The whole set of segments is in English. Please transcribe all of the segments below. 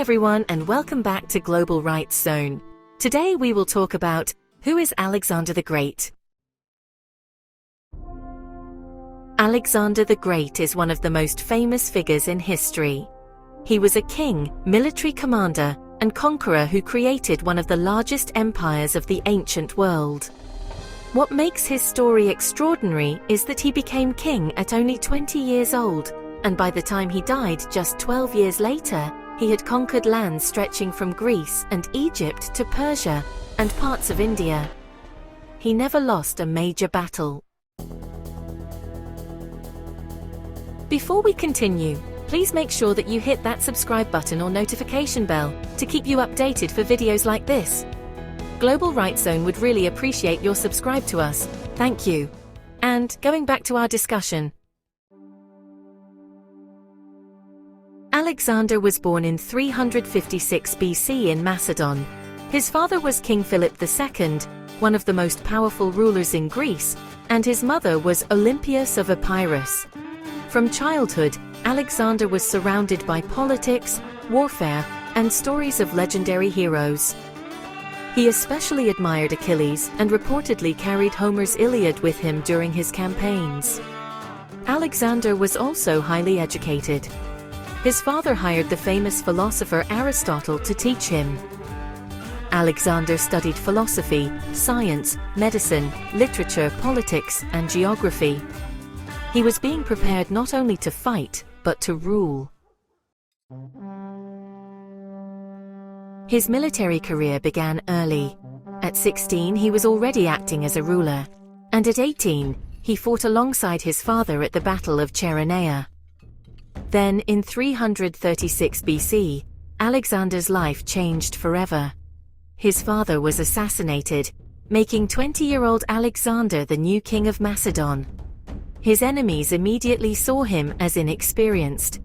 everyone, and welcome back to Global Rights Zone. Today we will talk about who is Alexander the Great. Alexander the Great is one of the most famous figures in history. He was a king, military commander, and conqueror who created one of the largest empires of the ancient world. What makes his story extraordinary is that he became king at only 20 years old, and by the time he died just 12 years later, he had conquered lands stretching from Greece and Egypt to Persia and parts of India. He never lost a major battle. Before we continue, please make sure that you hit that subscribe button or notification bell to keep you updated for videos like this. Global Rights Zone would really appreciate your subscribe to us. Thank you. And going back to our discussion. Alexander was born in 356 BC in Macedon. His father was King Philip II, one of the most powerful rulers in Greece, and his mother was Olympias of Epirus. From childhood, Alexander was surrounded by politics, warfare, and stories of legendary heroes. He especially admired Achilles and reportedly carried Homer's Iliad with him during his campaigns. Alexander was also highly educated. His father hired the famous philosopher Aristotle to teach him. Alexander studied philosophy, science, medicine, literature, politics, and geography. He was being prepared not only to fight, but to rule. His military career began early. At 16, he was already acting as a ruler, and at 18, he fought alongside his father at the Battle of Cheronea. Then, in 336 BC, Alexander's life changed forever. His father was assassinated, making 20-year-old Alexander the new king of Macedon. His enemies immediately saw him as inexperienced.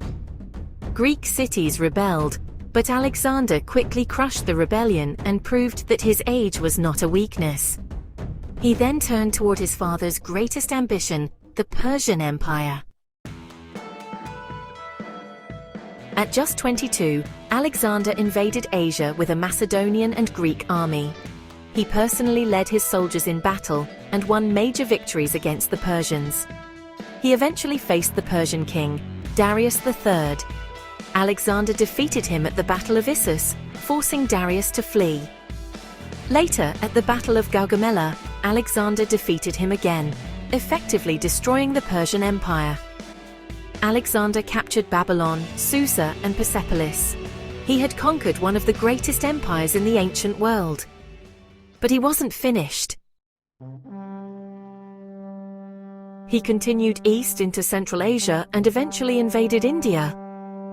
Greek cities rebelled, but Alexander quickly crushed the rebellion and proved that his age was not a weakness. He then turned toward his father's greatest ambition, the Persian Empire. At just 22, Alexander invaded Asia with a Macedonian and Greek army. He personally led his soldiers in battle and won major victories against the Persians. He eventually faced the Persian king, Darius III. Alexander defeated him at the Battle of Issus, forcing Darius to flee. Later, at the Battle of Gaugamela, Alexander defeated him again, effectively destroying the Persian Empire. Alexander captured Babylon, Susa, and Bucephalus. He had conquered one of the greatest empires in the ancient world. But he wasn't finished. He continued east into Central Asia and eventually invaded India.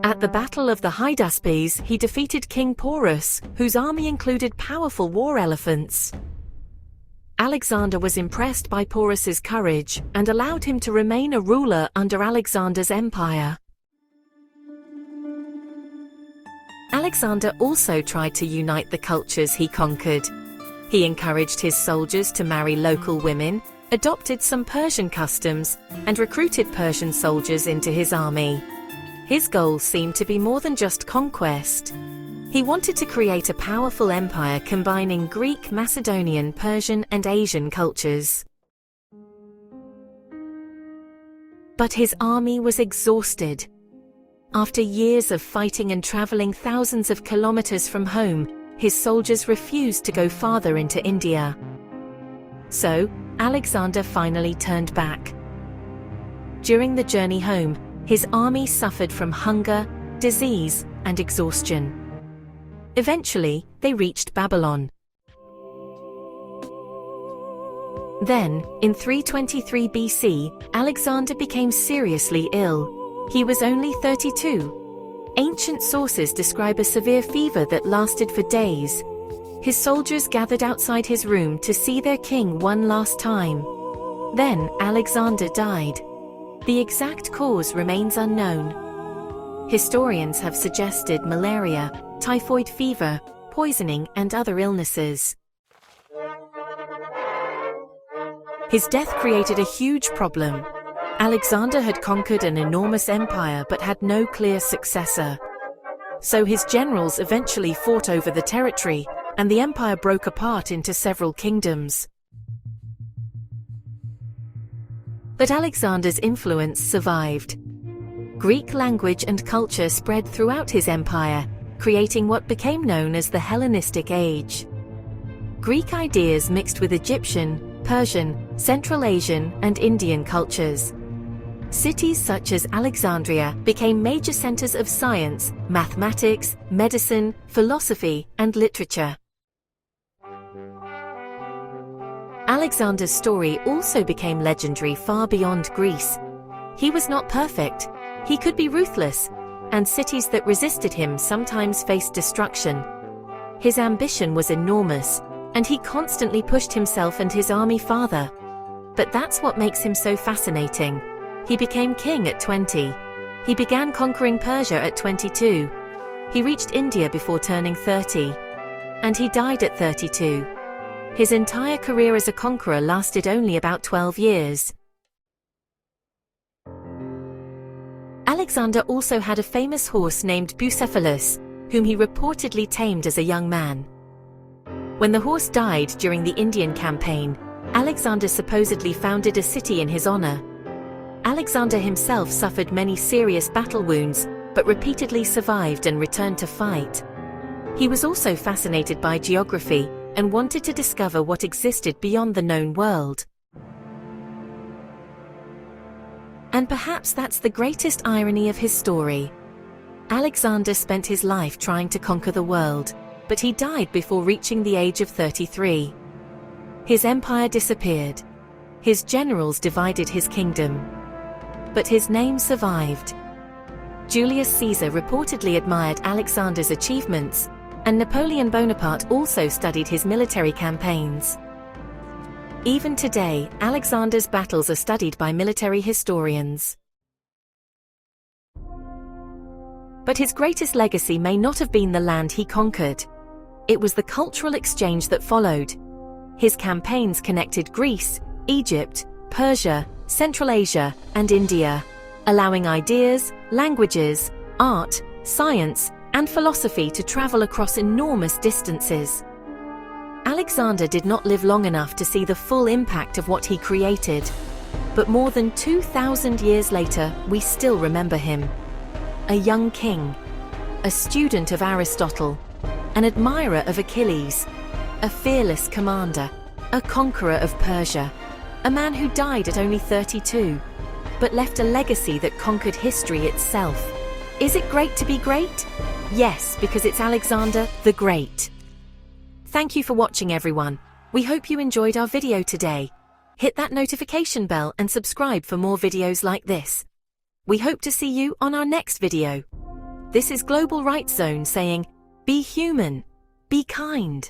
At the Battle of the Hydaspes, he defeated King Porus, whose army included powerful war elephants. Alexander was impressed by Porus's courage and allowed him to remain a ruler under Alexander's empire. Alexander also tried to unite the cultures he conquered. He encouraged his soldiers to marry local women, adopted some Persian customs, and recruited Persian soldiers into his army. His goal seemed to be more than just conquest. He wanted to create a powerful empire combining Greek, Macedonian, Persian, and Asian cultures. But his army was exhausted. After years of fighting and traveling thousands of kilometers from home, his soldiers refused to go farther into India. So, Alexander finally turned back. During the journey home, his army suffered from hunger, disease, and exhaustion. Eventually, they reached Babylon. Then, in 323 BC, Alexander became seriously ill. He was only 32. Ancient sources describe a severe fever that lasted for days. His soldiers gathered outside his room to see their king one last time. Then, Alexander died. The exact cause remains unknown. Historians have suggested malaria, typhoid fever, poisoning, and other illnesses. His death created a huge problem. Alexander had conquered an enormous empire but had no clear successor. So his generals eventually fought over the territory, and the empire broke apart into several kingdoms. But Alexander's influence survived. Greek language and culture spread throughout his empire, creating what became known as the Hellenistic Age. Greek ideas mixed with Egyptian, Persian, Central Asian, and Indian cultures. Cities such as Alexandria became major centers of science, mathematics, medicine, philosophy, and literature. Alexander's story also became legendary far beyond Greece. He was not perfect, he could be ruthless, and cities that resisted him sometimes faced destruction. His ambition was enormous, and he constantly pushed himself and his army farther. But that's what makes him so fascinating. He became king at 20. He began conquering Persia at 22. He reached India before turning 30. And he died at 32. His entire career as a conqueror lasted only about 12 years. Alexander also had a famous horse named Bucephalus, whom he reportedly tamed as a young man. When the horse died during the Indian campaign, Alexander supposedly founded a city in his honor. Alexander himself suffered many serious battle wounds, but repeatedly survived and returned to fight. He was also fascinated by geography and wanted to discover what existed beyond the known world. And perhaps that's the greatest irony of his story. Alexander spent his life trying to conquer the world, but he died before reaching the age of 33. His empire disappeared. His generals divided his kingdom. But his name survived. Julius Caesar reportedly admired Alexander's achievements, and Napoleon Bonaparte also studied his military campaigns. Even today, Alexander's battles are studied by military historians. But his greatest legacy may not have been the land he conquered. It was the cultural exchange that followed. His campaigns connected Greece, Egypt, Persia, Central Asia, and India, allowing ideas, languages, art, science, and philosophy to travel across enormous distances. Alexander did not live long enough to see the full impact of what he created, but more than 2,000 years later, we still remember him. A young king, a student of Aristotle, an admirer of Achilles, a fearless commander, a conqueror of Persia, a man who died at only 32, but left a legacy that conquered history itself. Is it great to be great? Yes, because it's Alexander the Great. Thank you for watching, everyone. We hope you enjoyed our video today. Hit that notification bell and subscribe for more videos like this. We hope to see you on our next video. This is Global Right Zone saying, be human, be kind.